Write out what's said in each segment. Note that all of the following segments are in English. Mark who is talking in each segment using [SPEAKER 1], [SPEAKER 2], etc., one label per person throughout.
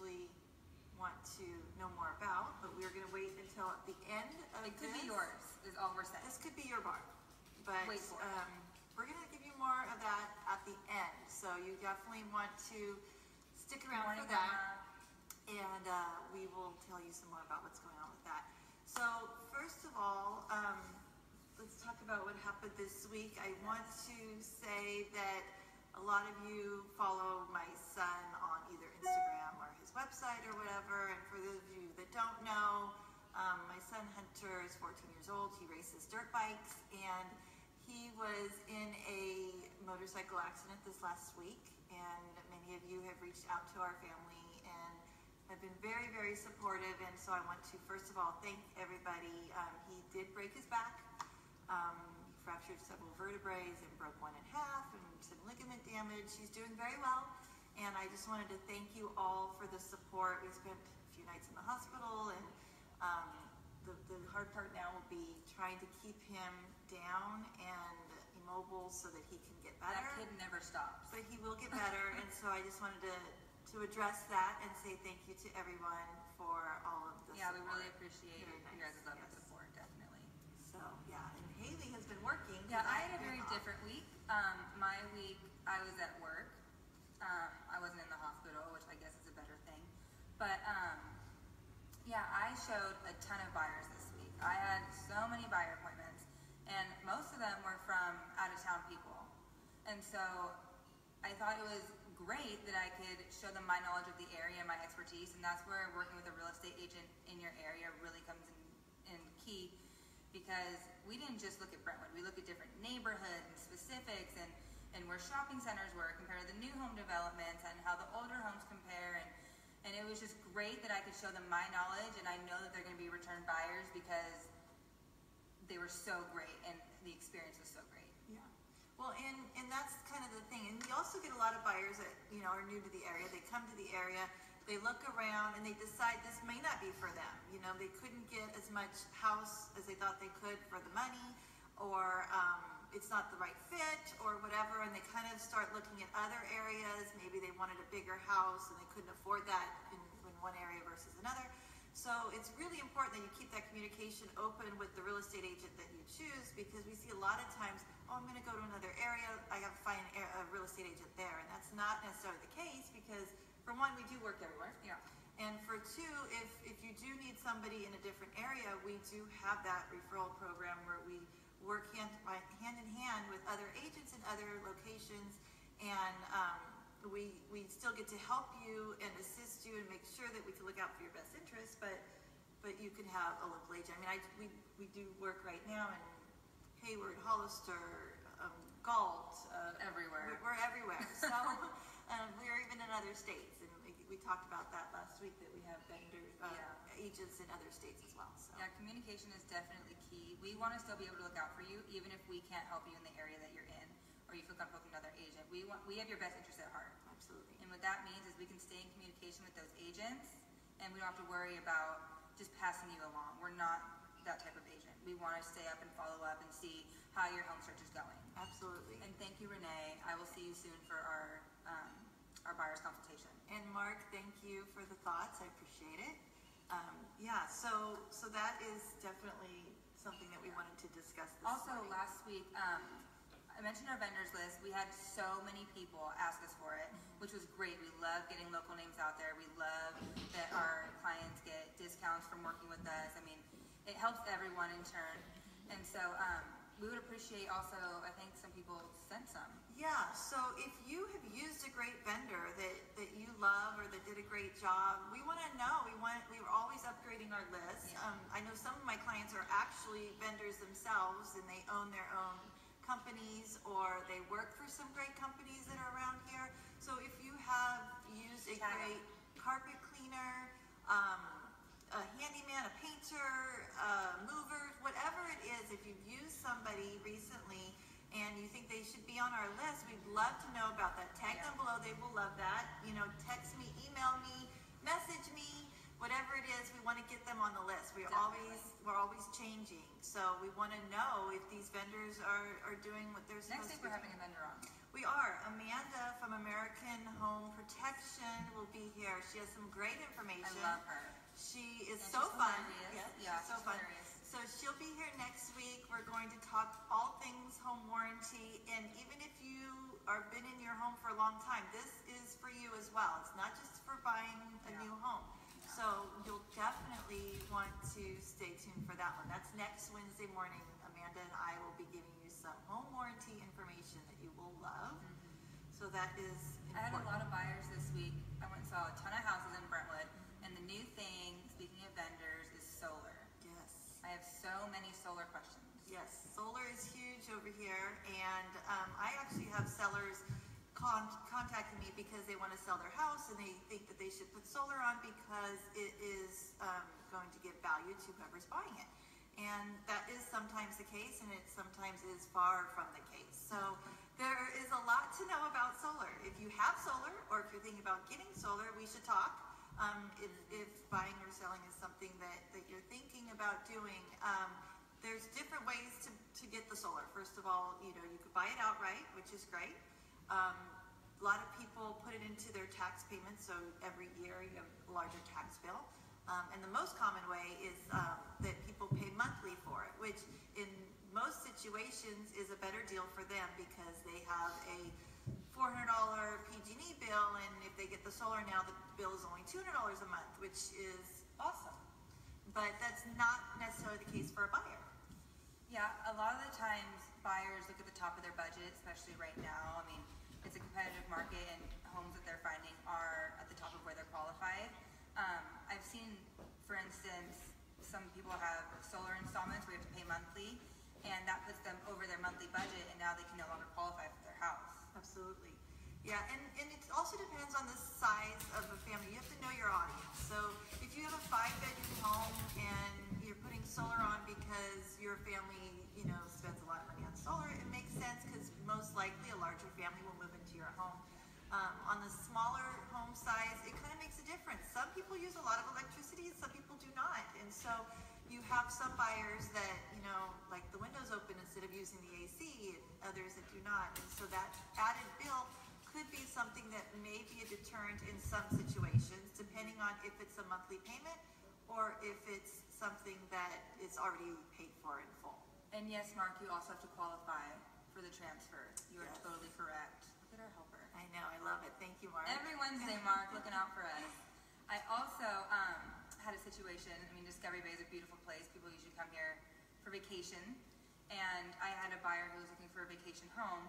[SPEAKER 1] actually want to know more about, but we're going to wait until at the end of
[SPEAKER 2] It could be yours, is all we're saying.
[SPEAKER 1] This could be your bar, but
[SPEAKER 2] wait for
[SPEAKER 1] we're going to give you more of that at the end, so you definitely want to stick around for that, and we will tell you some more about what's going on with that. So first of all, let's talk about what happened this week. I want to say that a lot of you follow my son on either Instagram or his website or whatever, and for those of you that don't know, my son Hunter is 14 years old. He races dirt bikes, and he was in a motorcycle accident this last week, and many of you have reached out to our family and have been very, very supportive, and so I want to first of all thank everybody. He did break his back. He fractured several vertebrae and broke one in half and some ligament damage. He's doing very well, and I just wanted to thank you all for the support. We spent a few nights in the hospital, and the hard part now will be trying to keep him down and immobile so that he can get better.
[SPEAKER 2] That kid never stops.
[SPEAKER 1] But he will get better, and so I just wanted to address that and say thank you to everyone for all of the support.
[SPEAKER 2] We really appreciate you guys' love and support, definitely.
[SPEAKER 1] So, yeah, and Haley has been working.
[SPEAKER 2] Yeah, I had a very different week. My week, I was at work. I wasn't in the hospital, which I guess is a better thing. But, yeah, I showed a ton of buyers this week. I had so many buyer appointments, and most of them were from out-of-town people. And so I thought it was great that I could show them my knowledge of the area and my expertise, and that's where working with a real estate agent in your area really comes in key, because we didn't just look at Brentwood. We look at different neighborhoods and specifics, and where shopping centers were compared to the new home developments and how the older homes compare, and it was just great that I could show them my knowledge, and I know that they're going to be return buyers because they were so great and the experience was so great.
[SPEAKER 1] Yeah. Well, and that's kind of the thing. And we also get a lot of buyers that, are new to the area. They come to the area, they look around, and they decide this may not be for them. They couldn't get as much house as they thought they could for the money, or it's not the right fit, or whatever, and they kind of start looking at other areas. Maybe they wanted a bigger house, and they couldn't afford that in one area versus another. So it's really important that you keep that communication open with the real estate agent that you choose, because we see a lot of times, I'm going to go to another area, I have to find a real estate agent there, and that's not necessarily the case, because for one, we do work everywhere.
[SPEAKER 2] Yeah.
[SPEAKER 1] And for two, if you do need somebody in a different area, we do have that referral program where we work hand in hand with other agents in other locations, and we still get to help you and assist you and make sure that we can look out for your best interests, but you can have a local agent. We do work right now in Hayward, Hollister, Galt,
[SPEAKER 2] everywhere.
[SPEAKER 1] We're everywhere. So we're even in other states, and we talked about that last week, that we have vendors, agents in other states as well. So.
[SPEAKER 2] Yeah, communication is definitely key. We want to still be able to look out for you, even if we can't help you in the area that you're in, or you feel comfortable with another agent. We have your best interest at heart.
[SPEAKER 1] Absolutely.
[SPEAKER 2] And what that means is we can stay in communication with those agents, and we don't have to worry about just passing you along. We're not that type of agent. We want to stay up and follow up and see how your home search is going.
[SPEAKER 1] Absolutely.
[SPEAKER 2] And thank you, Renee. I will see you soon for our buyer's consultation.
[SPEAKER 1] And Mark, thank you for the thoughts. I appreciate it. So that is definitely something that we wanted to discuss this morning.
[SPEAKER 2] Last week, I mentioned our vendors list. We had so many people ask us for it, which was great. We love getting local names out there. We love that our clients get discounts from working with us. It helps everyone in turn. And so we would appreciate also, I think some people sent some.
[SPEAKER 1] Yeah, so if you have used a great vendor that you love or that did a great job, we want to know. We're always upgrading our list.
[SPEAKER 2] Yeah.
[SPEAKER 1] I know some of my clients are actually vendors themselves, and they own their own companies, or they work for some great companies that are around here. So if you have used a great carpet cleaner, a handyman, a painter, movers, whatever it is, if you've used somebody recently and you think they should be on our list, we'd love to know about that. Tag them below. They will love that. Text me, email me, message me, whatever it is. We want to get them on the list. We're always changing, so we want to know if these vendors are doing what they're supposed to be.
[SPEAKER 2] Next week we're having a vendor on.
[SPEAKER 1] We are. Amanda from American Home Protection will be here. She has some great information.
[SPEAKER 2] I love her.
[SPEAKER 1] She is
[SPEAKER 2] And
[SPEAKER 1] so
[SPEAKER 2] she's
[SPEAKER 1] fun.
[SPEAKER 2] hilarious.
[SPEAKER 1] Yeah,
[SPEAKER 2] Yeah,
[SPEAKER 1] so
[SPEAKER 2] she's
[SPEAKER 1] fun.
[SPEAKER 2] hilarious.
[SPEAKER 1] So she'll be here next week. We're going to talk all things home warranty. And even if you are been in your home for a long time, this is for you as well. It's not just for buying a new home. So you'll definitely want to stay tuned for that one. That's next Wednesday morning. Amanda and I will be giving you some home warranty information that you will love. So that is important.
[SPEAKER 2] I had a lot of buyers this week. I went and saw a ton of houses in Brentwood, and the new thing, speaking of vendors, is solar.
[SPEAKER 1] Yes.
[SPEAKER 2] I have so many solar questions.
[SPEAKER 1] Yes, solar is huge over here, and I actually have sellers contacting me because they want to sell their house and they think that they should put solar on because it is going to give value to whoever's buying it. And that is sometimes the case, and it sometimes is far from the case. So there is a lot to know about solar. If you have solar, or if you're thinking about getting solar, we should talk. If buying or selling is something that you're thinking about doing, there's different ways to get the solar. First of all, you could buy it outright, which is great. A lot of people put it into their tax payments, so every year you have a larger tax bill. And the most common way is that people pay monthly for it, which in most situations is a better deal for them because they have a $400 PG&E bill, and if they get the solar now, the bill is only $200 a month, which is awesome. But that's not necessarily the case for a buyer.
[SPEAKER 2] Yeah, a lot of the times buyers look at the top of their budget, especially right now. I mean, it's a competitive market, and homes that they're finding are at the top of where they're qualified. I've seen, for instance, some people have solar installments where you have to pay monthly, and that puts them over their monthly budget, and now they can no longer qualify for their house.
[SPEAKER 1] Absolutely. Yeah, and it also depends on the size of a family. You have to know your audience. So if you have a 5-bedroom home and you're putting solar on because your family, spends a lot of money on solar, it makes sense because most likely a larger family will move into your home. On the smaller home size, it kind of makes a difference. Some people use a lot of electricity and some people do not. And so you have some buyers that, like the windows open instead of using the AC, and others that do not. And so that added bill could be something that may be a deterrent in some situations, depending on if it's a monthly payment or if it's something that is already paid for in full.
[SPEAKER 2] And yes, Mark, you also have to qualify for the transfer. You are
[SPEAKER 1] Yes.
[SPEAKER 2] totally correct. Look at our helper.
[SPEAKER 1] I know, I love it. Thank you, Mark.
[SPEAKER 2] Every Wednesday, Mark, looking out for us. I also had a situation. I mean, Discovery Bay is a beautiful place. People usually come here for vacation. And I had a buyer who was looking for a vacation home.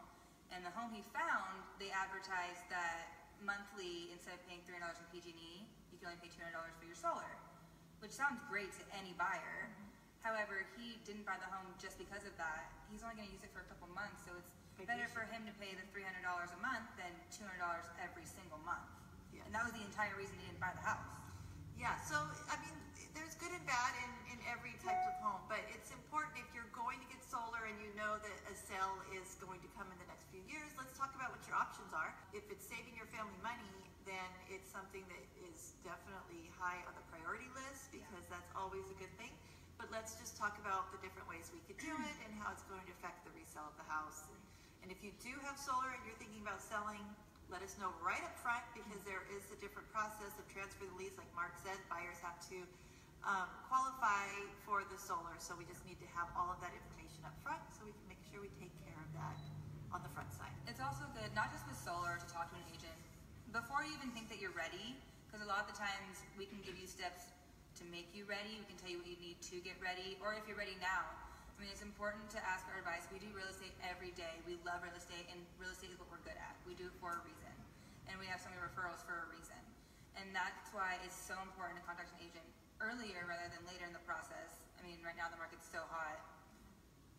[SPEAKER 2] And the home he found, they advertised that monthly, instead of paying $300 in PG&E, you can only pay $200 for your solar, which sounds great to any buyer. However, he didn't buy the home just because of that. He's only going to use it for a couple months, so it's better for him to pay the $300 a month than $200 every single month.
[SPEAKER 1] Yes.
[SPEAKER 2] And that was the entire reason he didn't buy the house.
[SPEAKER 1] Yeah, so, I mean, there's good and bad in every type of home, but it's important if you're going to get solar and you know that a sale is going to come in the next few years, let's talk about what your options are. If it's saving your family money, then it's something that is definitely high on the priority list because that's always a good thing. But let's just talk about the different ways we could do it and how it's going to affect the resale of the house. And if you do have solar and you're thinking about selling, let us know right up front because there is a different process of transfer the lease. Like Mark said, buyers have to qualify for the solar. So we just need to have all of that information up front so we can make sure we take care of that on the front side.
[SPEAKER 2] It's also good, not just with solar, to talk to an agent before you even think that you're ready, because a lot of the times we can give you steps to make you ready. We can tell you what you need to get ready, or if you're ready now. I mean, it's important to ask our advice. We do real estate every day. We love real estate, and real estate is what we're good at. We do it for a reason, and we have so many referrals for a reason. And that's why it's so important to contact an agent earlier rather than later in the process. I mean, right now the market's so hot.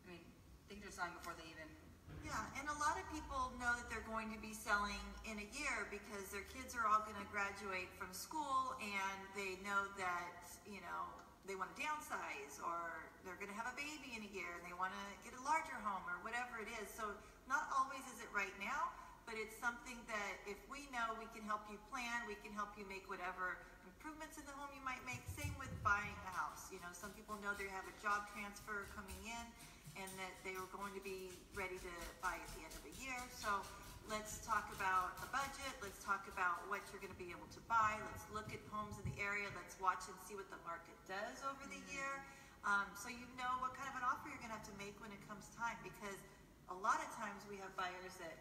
[SPEAKER 2] I mean, things are selling before they even...
[SPEAKER 1] Yeah, and a lot of people know that they're going to be selling in a year because their kids are all going to graduate from school and they know that, they want to downsize or they're going to have a baby in a year and they want to get a larger home or whatever it is. So not always is it right now, but it's something that if we know, we can help you plan, we can help you make whatever improvements in the home you might make. Same with buying a house. Some people know they have a job transfer coming in and that they were going to be ready to buy at the end of the year. So let's talk about a budget. Let's talk about what you're going to be able to buy. Let's look at homes in the area. Let's watch and see what the market does over the year. So you know what kind of an offer you're going to have to make when it comes time, because a lot of times we have buyers that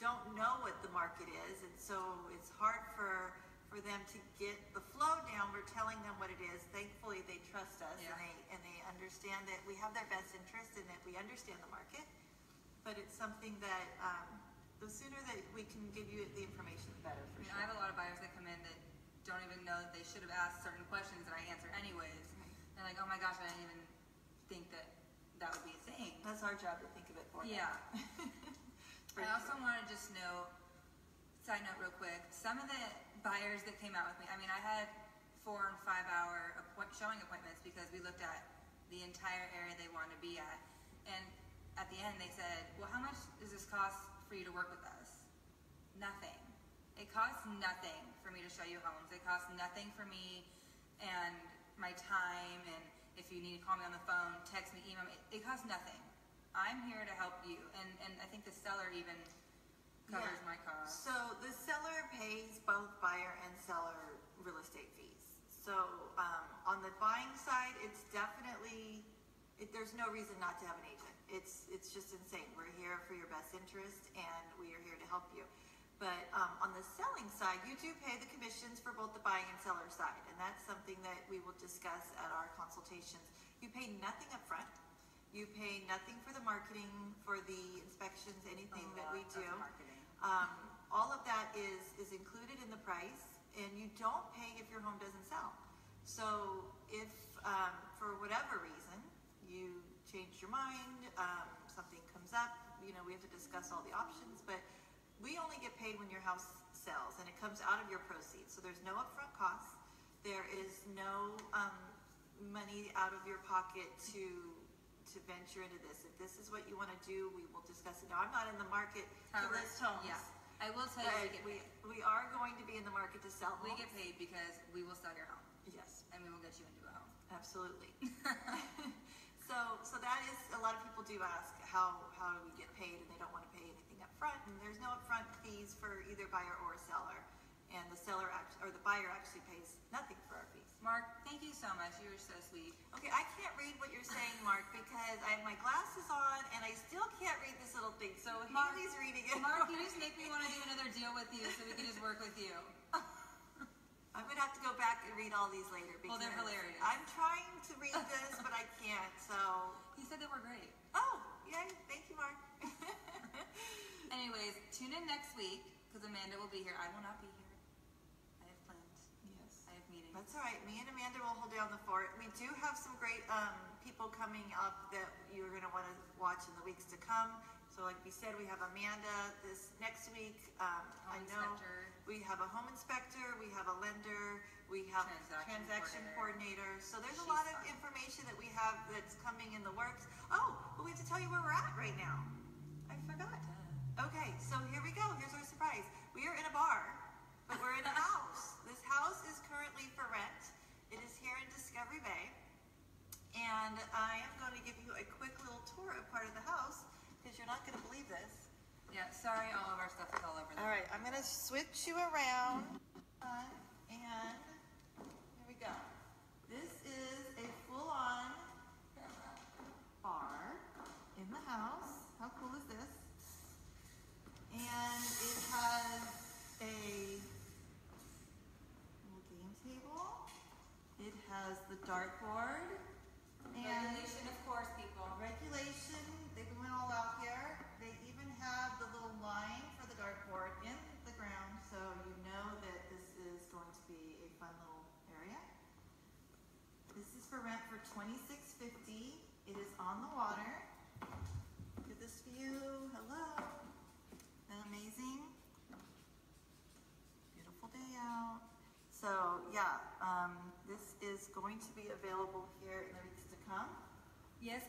[SPEAKER 1] don't know what the market is, and so it's hard for them to get the flow down. We're telling them what it is. Thankfully, they trust us, and they understand that we have their best interest and that we understand the market. But it's something that the sooner that we can give you the information, the better.
[SPEAKER 2] I have a lot of buyers that come in that don't even know that they should have asked certain questions that I answer anyways. They're like, oh my gosh, I didn't even think that that would be a thing.
[SPEAKER 1] That's our job to think of it for them.
[SPEAKER 2] Yeah. I also want to just know, side note real quick, some of the buyers that came out with me, I mean, I had 4 and 5 hour showing appointments because we looked at the entire area they wanted to be at. And at the end they said, well, how much does this cost for you to work with us? Nothing. It costs nothing for me to show you homes. It costs nothing for me and my time, and if you need to call me on the phone, text me, email me, it costs nothing. I'm here to help you, and I think the seller even covers my cost.
[SPEAKER 1] So the seller pays both buyer and seller real estate fees. So on the buying side, it's definitely, there's no reason not to have an agent. It's just insane. We're here for your best interest, and we are here to help you. But on the selling side, you do pay the commissions for both the buying and seller side, and that's something that we will discuss at our consultations. You pay nothing up front. You pay nothing for the marketing, for the inspections, anything that we do. All of that is included in the price, and you don't pay if your home doesn't sell. So if for whatever reason you change your mind, something comes up, we have to discuss all the options, but we only get paid when your house sells, and it comes out of your proceeds. So there's no upfront costs. There is no money out of your pocket to venture into this. If this is what you want to do, we will discuss it. Now, I'm not in the market to list homes.
[SPEAKER 2] Yeah, I will tell you,
[SPEAKER 1] we are going to be in the market to sell homes.
[SPEAKER 2] We get paid because we will sell your home.
[SPEAKER 1] Yes.
[SPEAKER 2] And we will get you into a home.
[SPEAKER 1] Absolutely. So that is, a lot of people do ask, how do we get paid, and they don't want to pay anything up front, and there's no upfront fees for either buyer or seller, and the buyer actually pays nothing for our fees.
[SPEAKER 2] Mark, thank you so much. You were so sweet.
[SPEAKER 1] Okay, I can't read what you're saying, Mark, because I have my glasses on, and I still can't read this little thing, so Haley's reading it.
[SPEAKER 2] Mark, you just make me want to do another deal with you so we can just work with you.
[SPEAKER 1] I'm going to have to go back and read all these later, because
[SPEAKER 2] they're hilarious.
[SPEAKER 1] I'm trying to read this, but I can't, so.
[SPEAKER 2] He said that we're great.
[SPEAKER 1] Oh, yay, thank you, Mark.
[SPEAKER 2] Anyways, tune in next week, because Amanda will be here. I will not be here. I have plans.
[SPEAKER 1] Yes.
[SPEAKER 2] I have meetings.
[SPEAKER 1] That's all right. Me and Amanda will hold down the fort. We do have some great people coming up that you're going to want to watch in the weeks to come. So like we said, we have Amanda this next week. I know we have a home inspector, we have a lender, we have transaction coordinator. So there's a lot of information that we have that's coming in the works. Oh, but we have to tell you where we're at right now. I forgot. Okay, so here we go. Here's our surprise. We are in a bar, but we're in a house. This house is currently for rent. It is here in Discovery Bay. And I am going to give you a quick little tour of part of the house, because you're not going to believe this.
[SPEAKER 2] Yeah, sorry, all of our stuff is all over there.
[SPEAKER 1] All right, I'm going to switch you around. And here we go. This is a full-on bar in the house. How cool is this? And it has a little game table. It has the dartboard.
[SPEAKER 2] Regulation, of course, people.
[SPEAKER 1] Regulation, they went all out here. They even have the little line for the dartboard in the ground, so you know that this is going to be a fun little area. This is for rent for $26.50. It is on the water. Look at this view. Hello. Isn't that amazing? Beautiful day out. So yeah, this is going to be available here in the weeks to come.
[SPEAKER 2] Yes,